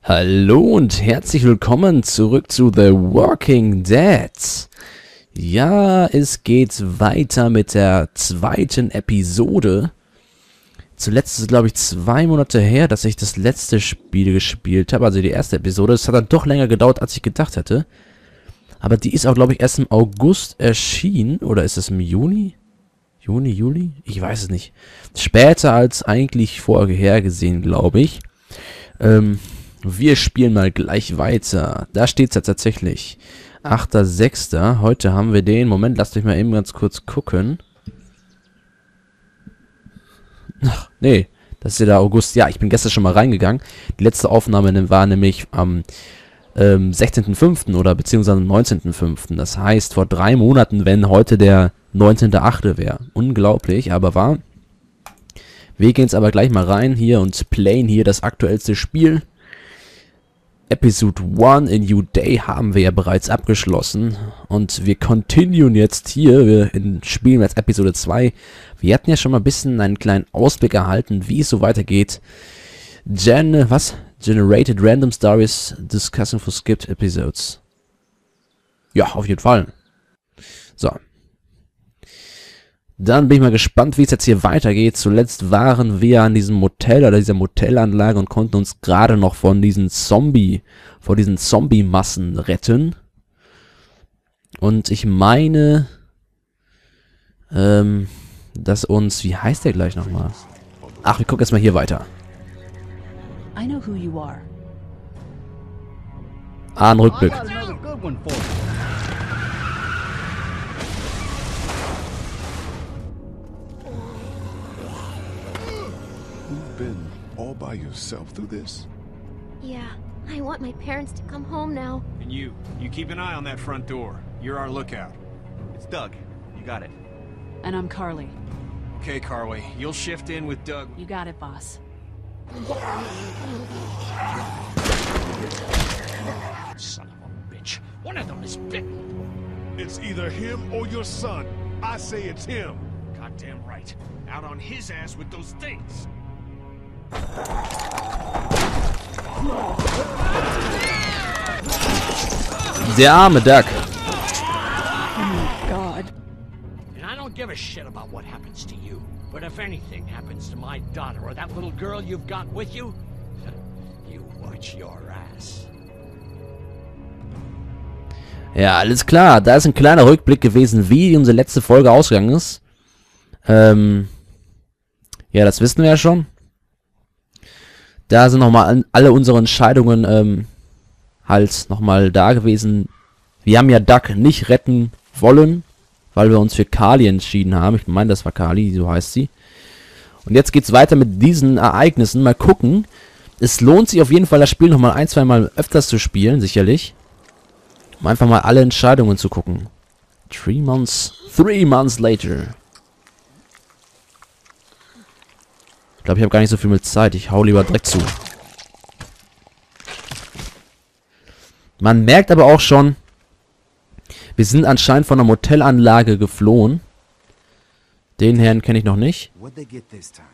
Hallo und herzlich willkommen zurück zu The Walking Dead. Ja, es geht weiter mit der zweiten Episode. Zuletzt ist es, glaube ich, 2 Monate her, dass ich das letzte Spiel gespielt habe, also die erste Episode. Es hat dann doch länger gedauert, als ich gedacht hätte. Aber die ist auch, glaube ich, erst im August erschienen. Oder ist es im Juni? Juni, Juli? Ich weiß es nicht. Später als eigentlich vorhergesehen, glaube ich. Wir spielen mal gleich weiter. Da steht es ja tatsächlich. 8.6. Heute haben wir den. Moment, lasst euch mal eben ganz kurz gucken. Ach, nee. Das ist ja der August. Ja, ich bin gestern schon mal reingegangen. Die letzte Aufnahme war nämlich am 16.05. oder beziehungsweise am 19.05. Das heißt, vor 3 Monaten, wenn heute der 19.08. wäre. Unglaublich, aber wahr. Wir gehen jetzt aber gleich mal rein hier und playen hier das aktuellste Spiel. Episode 1 in New Day haben wir ja bereits abgeschlossen und wir continuen jetzt hier, wir spielen jetzt Episode 2. Wir hatten ja schon mal ein bisschen einen kleinen Ausblick erhalten, wie es so weitergeht. Generated Random Stories Discussing for Skipped Episodes. Ja, auf jeden Fall. So. Dann bin ich mal gespannt, wie es jetzt hier weitergeht. Zuletzt waren wir an diesem Motel oder dieser Motellanlage und konnten uns gerade noch von diesen Zombie-Massen retten. Und ich meine, dass uns, wie heißt der gleich nochmal? Ach, wir gucken erstmal hier weiter. I know who you are. Ein Rückblick. Been all by yourself through this? Yeah, I want my parents to come home now. And you keep an eye on that front door. You're our lookout. It's Doug. You got it. And I'm Carly. Okay, Carly, you'll shift in with Doug. You got it, boss. Son of a bitch. One of them is bitten. It's either him or your son. I say it's him. Goddamn right. Out on his ass with those things. Der arme Doug. Oh, God. And I don't give a shit about what happens to you. But if anything happens to my daughter or that little girl you've got with you, you watch your ass. Ja, alles klar. Da ist ein kleiner Rückblick gewesen, wie unsere letzte Folge ausgegangen ist. Ja, das wissen wir ja schon. Da sind nochmal alle unsere Entscheidungen halt nochmal da gewesen. Wir haben ja Doug nicht retten wollen, weil wir uns für Carly entschieden haben. Ich meine, das war Carly, so heißt sie. Und jetzt geht's weiter mit diesen Ereignissen. Mal gucken. Es lohnt sich auf jeden Fall, das Spiel nochmal 1-2 Mal öfters zu spielen, sicherlich. Um einfach mal alle Entscheidungen zu gucken. 3 months later. Ich glaube, ich habe gar nicht so viel mit Zeit. Ich hau lieber direkt zu. Man merkt aber auch schon, wir sind anscheinend von der Motellanlage geflohen. Den Herrn kenne ich noch nicht. What'd they get this time?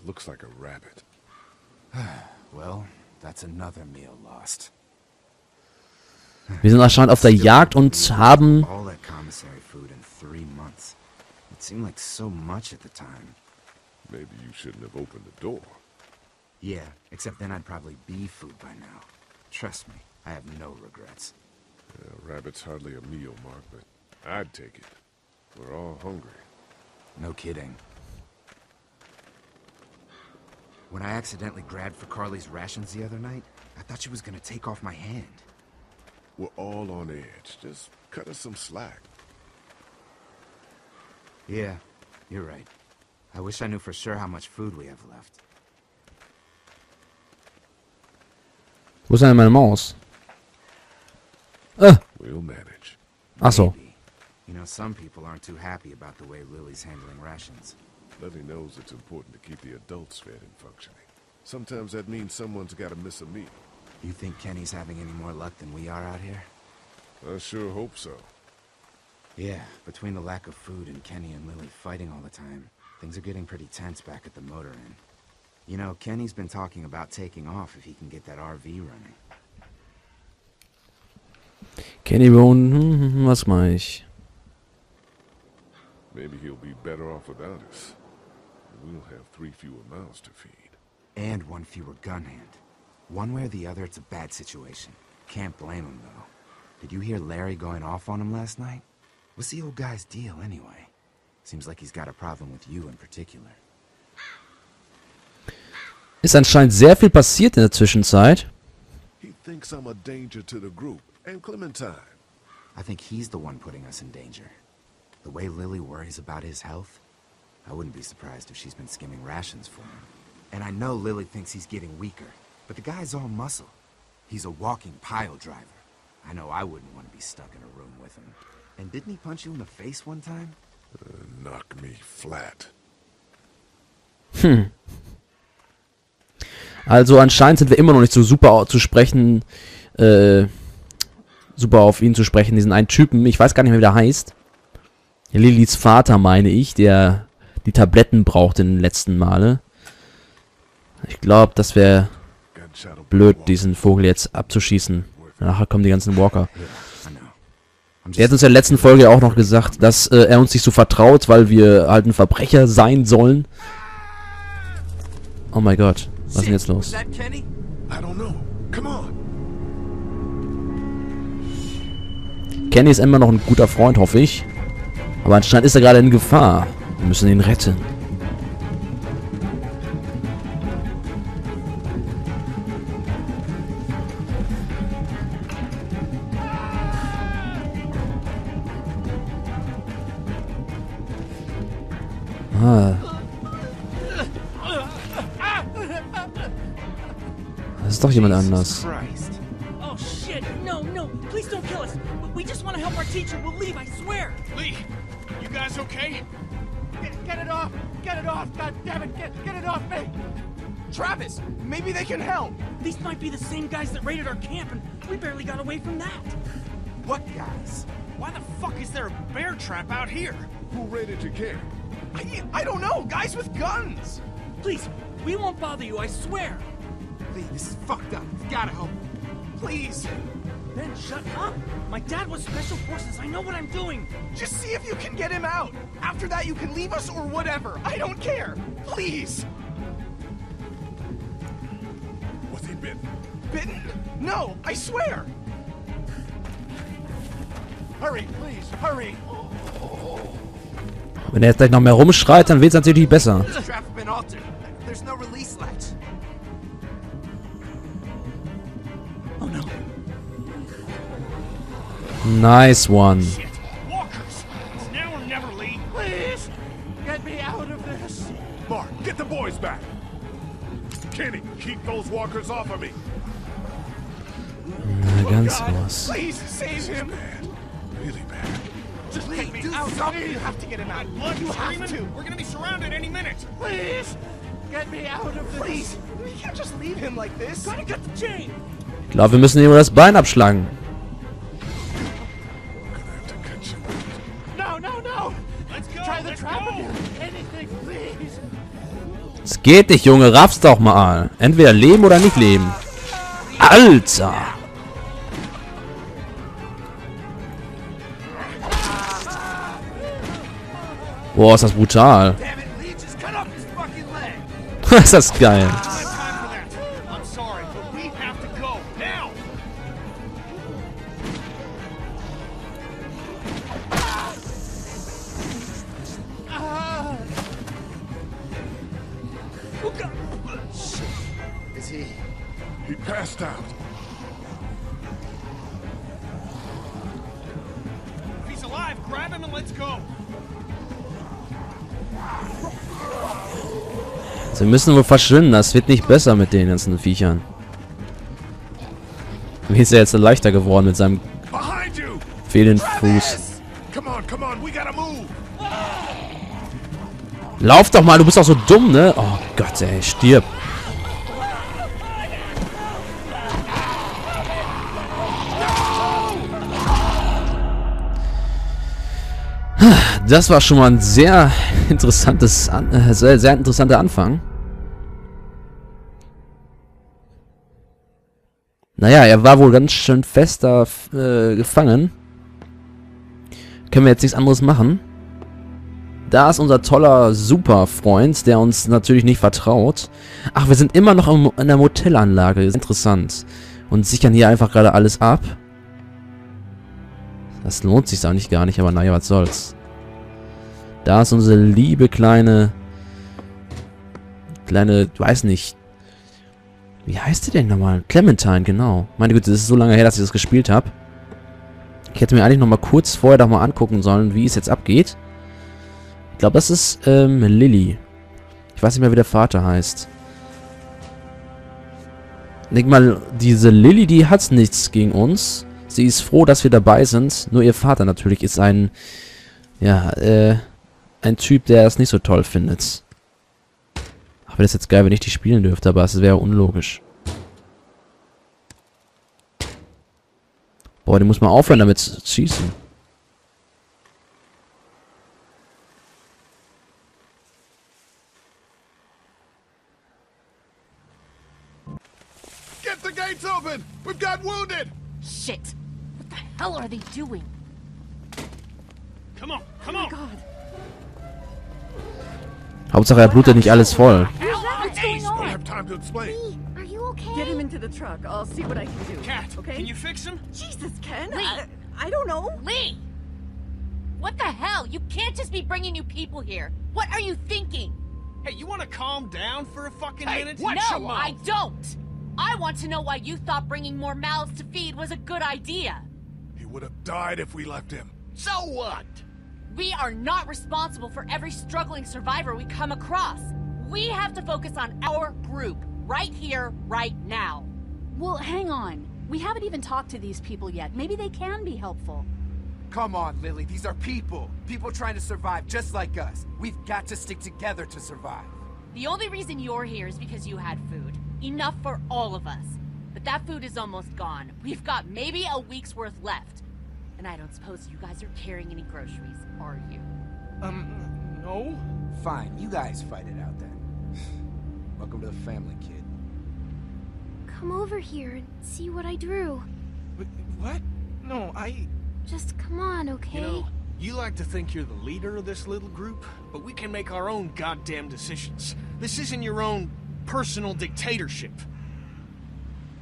Looks like a rabbit. Well, that's another meal lost. Wir sind anscheinend auf der Jagd und haben... All that commissary food in 3 months. It seemed like so much at the time. Maybe you shouldn't have opened the door. Yeah, except then I'd probably be food by now. Trust me, I have no regrets. Rabbit's hardly a meal, Mark, but I'd take it. We're all hungry. No kidding. When I accidentally grabbed for Carly's rations the other night, I thought she was gonna take off my hand. We're all on edge. Just cut us some slack. Yeah, you're right. I wish I knew for sure how much food we have left. Wo ist denn meine Maus? We'll manage. Ach so. Maybe. You know, some people aren't too happy about the way Lily's handling rations. Lily knows it's important to keep the adults fed and functioning. Sometimes that means someone's got to miss a meal. You think Kenny's having any more luck than we are out here? I sure hope so. Yeah, between the lack of food and Kenny and Lily fighting all the time, things are getting pretty tense back at the motor inn. You know, Kenny's been talking about taking off if he can get that RV running. Kenny Bone, was mach ich? Maybe he'll be better off without us. We'll have 3 fewer mouths to feed. And 1 fewer gun hand. One way or the other, it's a bad situation. Can't blame him, though. Did you hear Larry going off on him last night? What's the old guy's deal, anyway? Seems like he's got a problem with you in particular. Ist anscheinend sehr viel passiert in der Zwischenzeit. He thinks I'm a danger to the group and Clementine. I think he's the one putting us in danger. The way Lily worries about his health, I wouldn't be surprised if she's been skimming rations for him. And I know Lily thinks he's getting weaker, but the guy's all muscle. He's a walking pile driver. I know I wouldn't want to be stuck in a room with him. And didn't he punch you in the face one time? Knock me flat. Also anscheinend sind wir immer noch nicht so super zu sprechen, super auf ihn zu sprechen, diesen einen Typen. Ich weiß gar nicht mehr, wie der heißt. Lillys Vater, meine ich, der die Tabletten braucht in den letzten Male. Ich glaube, das wäre blöd, diesen Vogel jetzt abzuschießen. Nachher kommen die ganzen Walker. Der hat uns in der letzten Folge auch noch gesagt, dass er uns nicht so vertraut, weil wir halt ein Verbrecher sein sollen. Oh mein Gott, was ist denn jetzt los? I don't know. Come on. Kenny ist immer noch ein guter Freund, hoffe ich. Aber anscheinend ist er gerade in Gefahr. Wir müssen ihn retten. Ah. Das ist doch jemand anders. Oh shit! No, no! Please don't kill us! We just want to help our teacher. We'll leave, I swear! Lee, you guys okay? Get it off! Get it off! God damn it! Get it off me! Travis! Maybe they can help! These might be the same guys that raided our camp, and we barely got away from that! What guys? Why the fuck is there a bear trap out here? Who raided your camp? I don't know! Guys with guns! Please, we won't bother you, I swear! Lee, this is fucked up. You've gotta help. Please! Ben, shut up! My dad was Special Forces, I know what I'm doing! Just see if you can get him out! After that you can leave us or whatever! I don't care! Please! Was he bitten? Bitten? No, I swear! Hurry, please, hurry! Wenn er jetzt gleich noch mehr rumschreit, dann wird es natürlich besser. This strap's been altered. There's no release latch. Oh no. Nice one. Shit! Walkers! It's now or never, Lee! Please! Get me out of this! Mark, get the boys back! Kenny, keep those walkers off of me! Na, ganz was. Please save him! Really bad. Just get me out! Something. You have to get him out! Blood You have screaming? to! We're gonna be surrounded any minute! Please! Get me out of this! Please! We can't just leave him like this! Gotta get the chain! Ich glaube, wir müssen ihm das Bein abschlagen. No, no, no! Let's go! Try the Let's trap go! again! Anything, please! Es geht nicht, Junge. Raff's doch mal. Entweder leben oder nicht leben. Alter! Boah, ist das brutal. Damn it, Lee, just cut off his fucking leg! Ist das geil. I don't have time for that! I'm sorry, but we have to go! Now! Is he? He passed out. If he's alive, grab him and let's go! Sie müssen wohl verschwinden. Das wird nicht besser mit den ganzen Viechern. Wie ist er jetzt leichter geworden mit seinem Behind you! fehlenden Fuß? Come on, we gotta move! Lauf doch mal, du bist doch so dumm, ne? Oh Gott, ey, stirb. Das war schon mal ein sehr interessanter Anfang. Naja, er war wohl ganz schön fest da gefangen. Können wir jetzt nichts anderes machen. Da ist unser toller Superfreund, der uns natürlich nicht vertraut. Ach, wir sind immer noch in der Motellanlage. Ist interessant. Und sichern hier einfach gerade alles ab. Das lohnt sich eigentlich gar nicht, aber naja, was soll's. Da ist unsere liebe kleine, weiß nicht. Wie heißt die denn nochmal? Clementine, genau. Meine Güte, das ist so lange her, dass ich das gespielt habe. Ich hätte mir eigentlich nochmal kurz vorher doch mal angucken sollen, wie es jetzt abgeht. Ich glaube, das ist Lily. Ich weiß nicht mehr, wie der Vater heißt. Ich denke mal, diese Lily, die hat nichts gegen uns. Sie ist froh, dass wir dabei sind. Nur ihr Vater natürlich ist ein, ja, ein Typ, der es nicht so toll findet. Ach, wäre das jetzt geil, wenn ich die spielen dürfte, aber es wäre unlogisch. Boah, die muss mal aufhören damit zu schießen. Get the gates open! We've got wounded! Shit! What the hell are they doing? Come on, come on! Hauptsache, er blutet nicht alles voll. What's going I on? have time to explain. Lee, are you okay? Get him into the truck. I'll see what I can do. Cat, okay? can you fix him? Jesus, Ken. Lee. I don't know. Lee! What the hell? You can't just be bringing new people here. What are you thinking? Hey, you want to calm down for a fucking minute? No, I don't! I want to know why you thought bringing more mouths to feed was a good idea. He would have died if we left him. So what? We are not responsible for every struggling survivor we come across. We have to focus on our group, right here, right now. Well, hang on. We haven't even talked to these people yet. Maybe they can be helpful. Come on, Lily. These are people. People trying to survive just like us. We've got to stick together to survive. The only reason you're here is because you had food. Enough for all of us. But that food is almost gone. We've got maybe a week's worth left. And I don't suppose you guys are carrying any groceries, are you? No? Fine, you guys fight it out then. Welcome to the family, kid. Come over here and see what I drew. What? No, Just come on, okay? You know, you like to think you're the leader of this little group, but we can make our own goddamn decisions. This isn't your own personal dictatorship.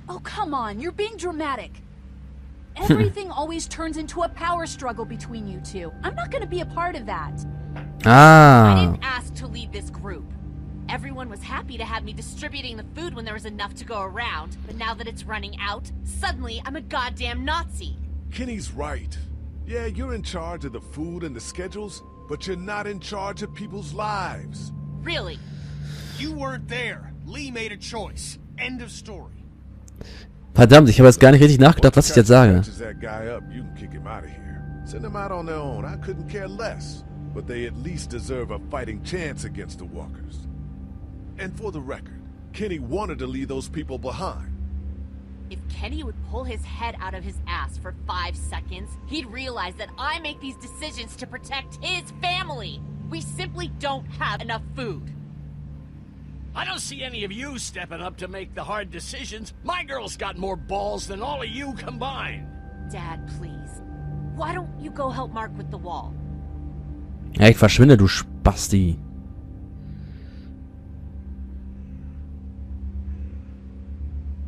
Oh, come on. You're being dramatic. Everything always turns into a power struggle between you two. I'm not going to be a part of that. I didn't ask to lead this group. Everyone was happy to have me distributing the food when there was enough to go around, but now that it's running out, suddenly I'm a goddamn Nazi. Kenny's right. Yeah, you're in charge of the food and the schedules, but you're not in charge of people's lives. Really? You weren't there. Lee made a choice. End of story. Verdammt, ich habe jetzt gar nicht richtig nachgedacht, was ich jetzt sage. Catches that guy up, you can kick him out of here. Send them out on their own. I couldn't care less. But they at least deserve a fighting chance against the walkers. And for the record, Kenny wanted to leave those people behind. If Kenny would pull his head out of his ass for 5 seconds, he'd realize that I make these decisions to protect his family. We simply don't have enough food. I don't see any of you stepping up to make the hard decisions. My girl's got more balls than all of you combined. Dad, please. Why don't you go help Mark with the wall? Ja, ich verschwinde, du Spasti.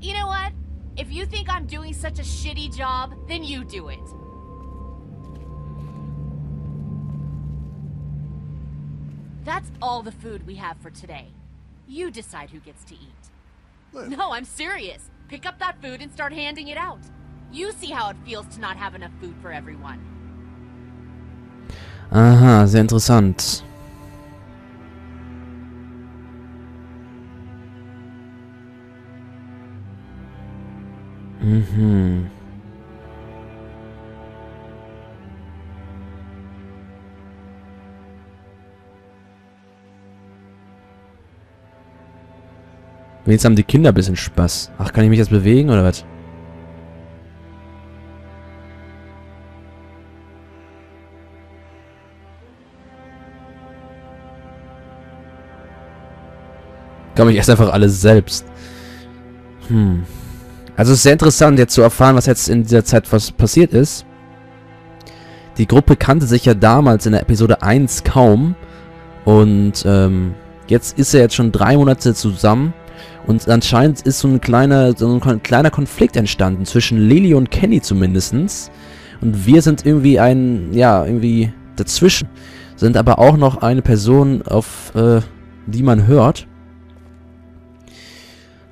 You know what? If you think I'm doing such a shitty job, then you do it. That's all the food we have for today. You decide who gets to eat. No, I'm serious. Pick up that food and start handing it out. You see how it feels to not have enough food for everyone. Aha, sehr interessant. Mhm. Jetzt haben die Kinder ein bisschen Spaß. Ach, kann ich mich jetzt bewegen oder was? Kann mich erst einfach alles selbst. Also es ist sehr interessant, jetzt zu erfahren, was jetzt in dieser Zeit was passiert ist. Die Gruppe kannte sich ja damals in der Episode 1 kaum. Und jetzt ist er jetzt schon 3 Monate zusammen. Und anscheinend ist so ein kleiner Konflikt entstanden zwischen Lily und Kenny zumindestens. Und wir sind irgendwie irgendwie dazwischen. Sind aber auch noch eine Person, auf die man hört.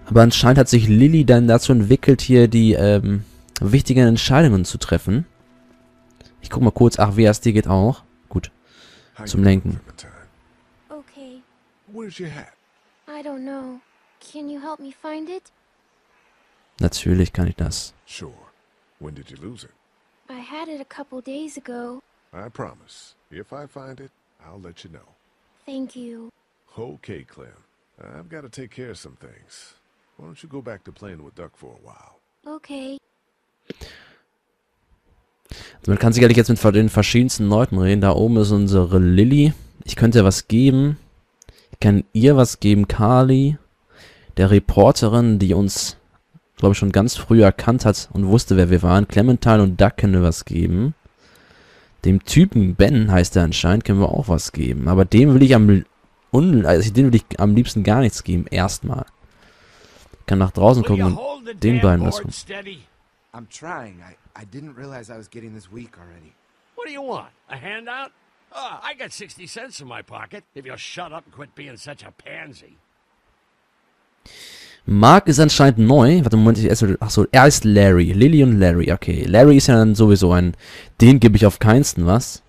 Aber anscheinend hat sich Lily dann dazu entwickelt, hier die wichtigen Entscheidungen zu treffen. Ich guck mal kurz. Ach, wie es dir geht auch. Gut. Zum Lenken. Okay. Where's your hat? I don't know. Can you help me find it? Natürlich kann ich das. Sure. When did you lose it? I had it a couple days ago. I promise. If I find it, I'll let you know. Thank you. Okay, Clem. I've got to take care of some things. Why don't you go back to playing with Duck for a while? Okay. Also man kann sicherlich jetzt mit den verschiedensten Leuten reden. Da oben ist unsere Lily. Ich könnte was geben. Ich kann ihr was geben, Carly. Der Reporterin, die uns, glaube ich, schon ganz früh erkannt hat und wusste, wer wir waren. Clementine und Duck können wir was geben. Dem Typen, Ben heißt er anscheinend, können wir auch was geben. Aber dem will ich am liebsten gar nichts geben. Erstmal. Ich kann nach draußen gucken und den beiden was tun. I'm trying. I didn't realize I was getting this weak already. What do you want? A handout? Oh, I got 60 cents in my pocket. If you'll shut up and quit being such a pansy. Mark ist anscheinend neu. Warte, Moment, achso, er ist Larry. Lily und Larry, okay. Larry ist ja dann sowieso den gebe ich auf keinsten was.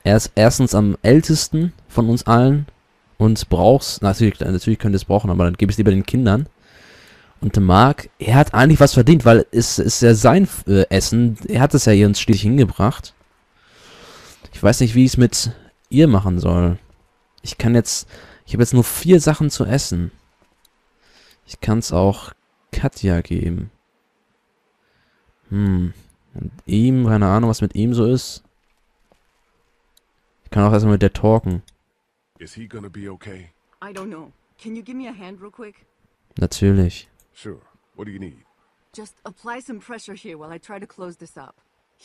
Er ist erstens am ältesten von uns allen und natürlich könnte es brauchen, aber dann gebe ich es lieber den Kindern. Und der Mark, er hat eigentlich was verdient, weil es ist ja sein Essen. Er hat es ja hier uns schließlich hingebracht. Ich weiß nicht, wie ich es mit ihr machen soll. Ich habe jetzt nur 4 Sachen zu essen. Ich kann es auch Katja geben. Und ihm, keine Ahnung, was mit ihm so ist. Ich kann auch erstmal mit der talken. Is he gonna be okay? I don't know. Can you give me a hand real quick? Natürlich. Sure. What do you need? Just apply some pressure here while I try to close this up.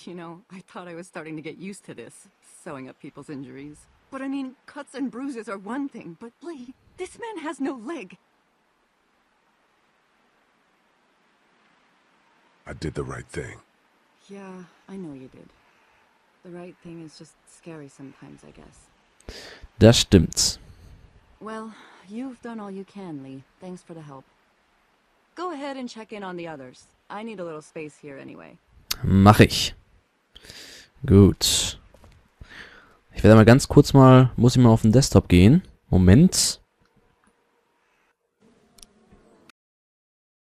You know, I thought I was starting to get used to this, sewing up people's injuries. But I mean, cuts and bruises are one thing, but Lee, this man has no leg. I did the right thing. Yeah, I know you did. The right thing is just scary sometimes, I guess. Das stimmt. Well, you've done all you can, Lee. Thanks for the help. Go ahead and check in on the others. I need a little space here anyway. Mach ich. Gut. Ich werde mal ganz kurz muss ich mal auf den Desktop gehen. Moment.